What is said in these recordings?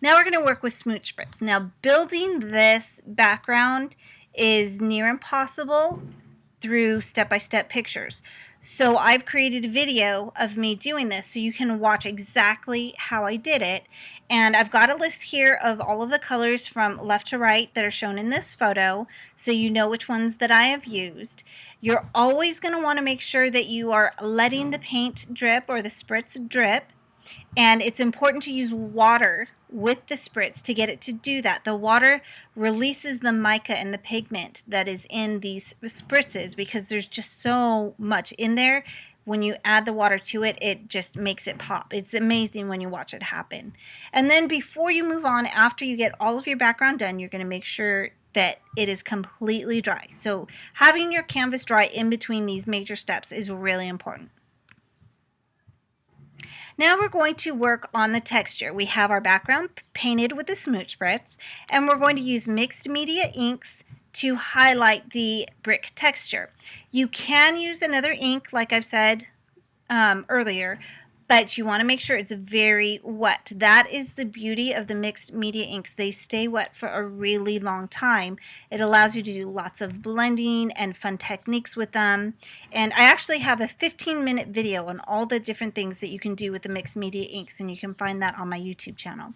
Now we're going to work with smooch spritz. Now building this background is near impossible through step-by-step pictures. So I've created a video of me doing this so you can watch exactly how I did it. And I've got a list here of all of the colors from left to right that are shown in this photo so you know which ones that I have used. You're always going to want to make sure that you are letting the paint drip or the spritz drip. And it's important to use water with the spritz to get it to do that. The water releases the mica and the pigment that is in these spritzes because there's just so much in there. When you add the water to it, it just makes it pop. It's amazing when you watch it happen. And then before you move on, after you get all of your background done, you're going to make sure that it is completely dry. So having your canvas dry in between these major steps is really important. Now we're going to work on the texture. We have our background painted with the smooch spritz, and we're going to use mixed media inks to highlight the brick texture. You can use another ink, like I've said earlier, but you want to make sure it's very wet. That is the beauty of the mixed media inks. They stay wet for a really long time. It allows you to do lots of blending and fun techniques with them. And I actually have a 15-minute video on all the different things that you can do with the mixed media inks, and you can find that on my YouTube channel.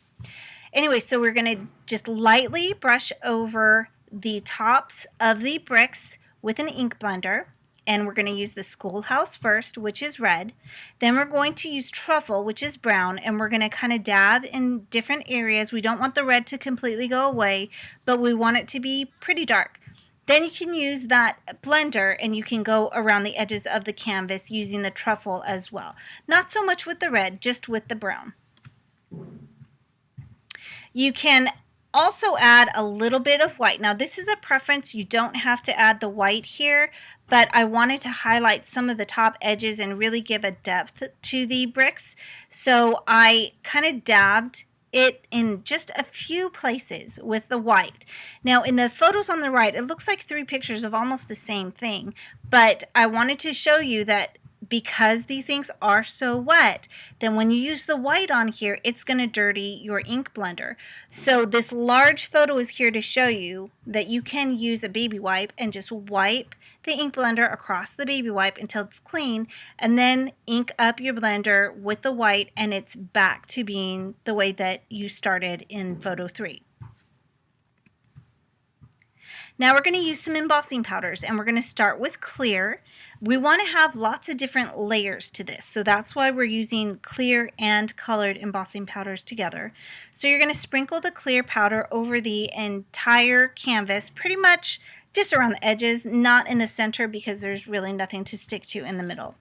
Anyway, so we're going to just lightly brush over the tops of the bricks with an ink blender. And we're going to use the schoolhouse first, which is red. Then we're going to use truffle, which is brown, and we're going to kind of dab in different areas. We don't want the red to completely go away, but we want it to be pretty dark. Then you can use that blender and you can go around the edges of the canvas using the truffle as well. Not so much with the red, just with the brown. You can also add a little bit of white. Now this is a preference. You don't have to add the white here, but I wanted to highlight some of the top edges and really give a depth to the bricks. So I kind of dabbed it in just a few places with the white. Now in the photos on the right, it looks like 3 pictures of almost the same thing, but I wanted to show you that because these things are so wet, then when you use the white on here, it's going to dirty your ink blender. So this large photo is here to show you that you can use a baby wipe and just wipe the ink blender across the baby wipe until it's clean, and then ink up your blender with the white, and it's back to being the way that you started in photo 3. Now we're going to use some embossing powders, and we're going to start with clear. We want to have lots of different layers to this, so that's why we're using clear and colored embossing powders together. So you're going to sprinkle the clear powder over the entire canvas, pretty much just around the edges, not in the center because there's really nothing to stick to in the middle.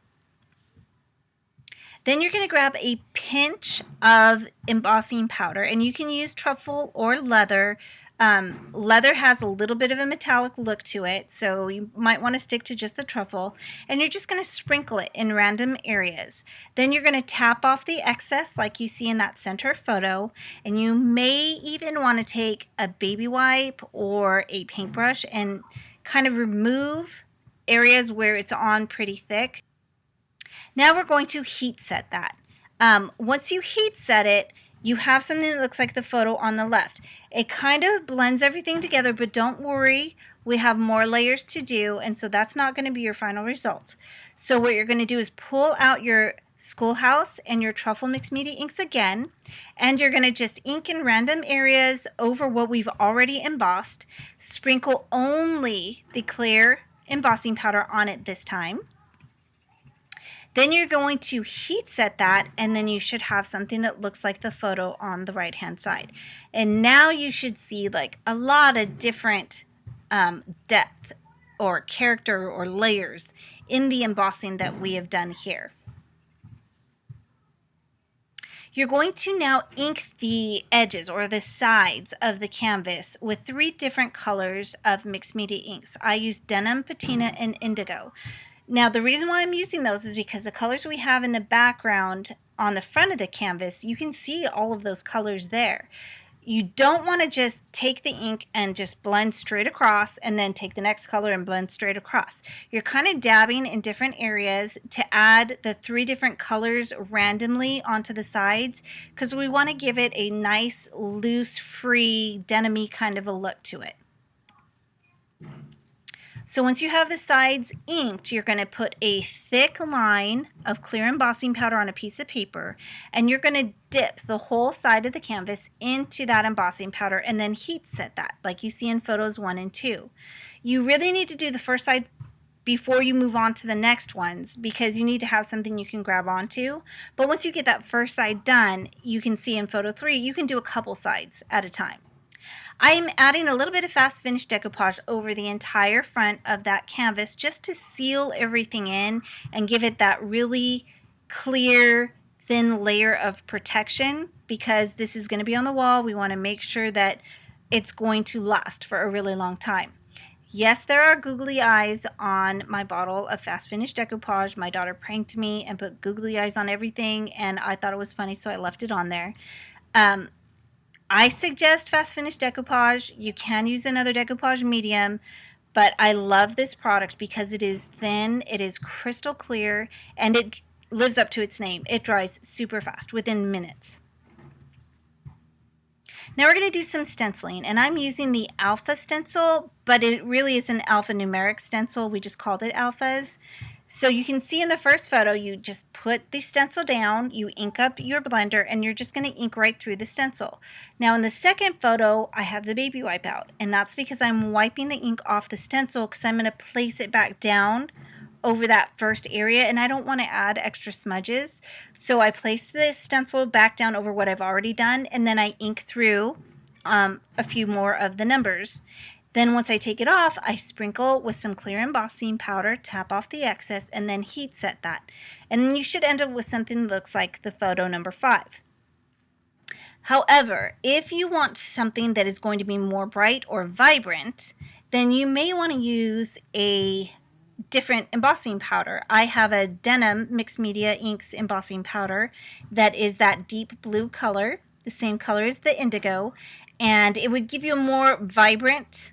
Then you're going to grab a pinch of embossing powder, and you can use truffle or leather. Leather has a little bit of a metallic look to it, so you might want to stick to just the truffle, and you're just going to sprinkle it in random areas. Then you're going to tap off the excess like you see in that center photo, and you may even want to take a baby wipe or a paintbrush and kind of remove areas where it's on pretty thick. Now we're going to heat set that. Once you heat set it, you have something that looks like the photo on the left. It kind of blends everything together, but don't worry, we have more layers to do, and so that's not going to be your final result. So what you're going to do is pull out your schoolhouse and your truffle mixed media inks again, and you're going to just ink in random areas over what we've already embossed. Sprinkle only the clear embossing powder on it this time. Then you're going to heat set that, and then you should have something that looks like the photo on the right hand side. And now you should see like a lot of different depth or character or layers in the embossing that we have done here. You're going to now ink the edges or the sides of the canvas with 3 different colors of mixed media inks. I use denim, patina, and indigo. Now the reason why I'm using those is because the colors we have in the background on the front of the canvas, you can see all of those colors there. You don't want to just take the ink and just blend straight across and then take the next color and blend straight across. You're kind of dabbing in different areas to add the 3 different colors randomly onto the sides, because we want to give it a nice, loose, free, denim-y kind of a look to it. So once you have the sides inked, you're going to put a thick line of clear embossing powder on a piece of paper, and you're going to dip the whole side of the canvas into that embossing powder and then heat set that, like you see in photos 1 and 2. You really need to do the first side before you move on to the next ones, because you need to have something you can grab onto. But once you get that first side done, you can see in photo 3, you can do a couple sides at a time. I'm adding a little bit of fast finish decoupage over the entire front of that canvas just to seal everything in and give it that really clear, thin layer of protection, because this is going to be on the wall. We want to make sure that it's going to last for a really long time. Yes, there are googly eyes on my bottle of fast finish decoupage. My daughter pranked me and put googly eyes on everything, and I thought it was funny, so I left it on there. I suggest fast finish decoupage. You can use another decoupage medium, but I love this product because it is thin, it is crystal clear, and it lives up to its name. It dries super fast, within minutes. Now we're going to do some stenciling, and I'm using the Alpha stencil, but it really is an alphanumeric stencil. We just called it Alphas. So you can see in the first photo, you just put the stencil down, you ink up your blender, and you're just going to ink right through the stencil. Now in the second photo, I have the baby wipe out, and that's because I'm wiping the ink off the stencil because I'm going to place it back down over that first area, and I don't want to add extra smudges. So I place the stencil back down over what I've already done, and then I ink through a few more of the numbers. Then once I take it off, I sprinkle with some clear embossing powder, tap off the excess, and then heat set that. And then you should end up with something that looks like the photo number 5. However, if you want something that is going to be more bright or vibrant, then you may want to use a different embossing powder. I have a Denim Mixed Media Inks embossing powder that is that deep blue color, the same color as the indigo, and it would give you a more vibrant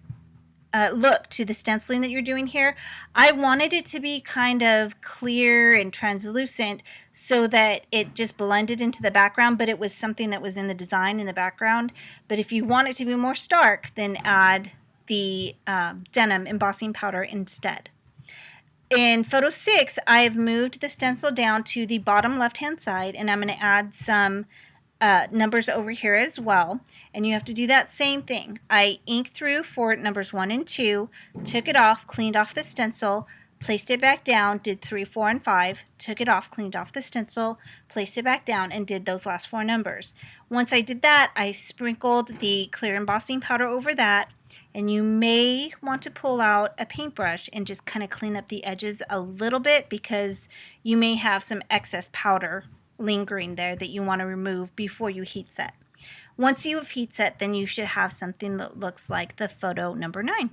look to the stenciling that you're doing here. I wanted it to be kind of clear and translucent so that it just blended into the background, but it was something that was in the design in the background. But if you want it to be more stark, then add the denim embossing powder instead. In photo 6, I've moved the stencil down to the bottom left-hand side, and I'm going to add some numbers over here as well, and you have to do that same thing. I inked through for numbers 1 and 2, took it off, cleaned off the stencil, placed it back down, did 3, 4, and 5, took it off, cleaned off the stencil, placed it back down, and did those last 4 numbers. Once I did that, I sprinkled the clear embossing powder over that, and you may want to pull out a paintbrush and just kind of clean up the edges a little bit, because you may have some excess powder lingering there that you want to remove before you heat set. Once you have heat set, then you should have something that looks like the photo number 9.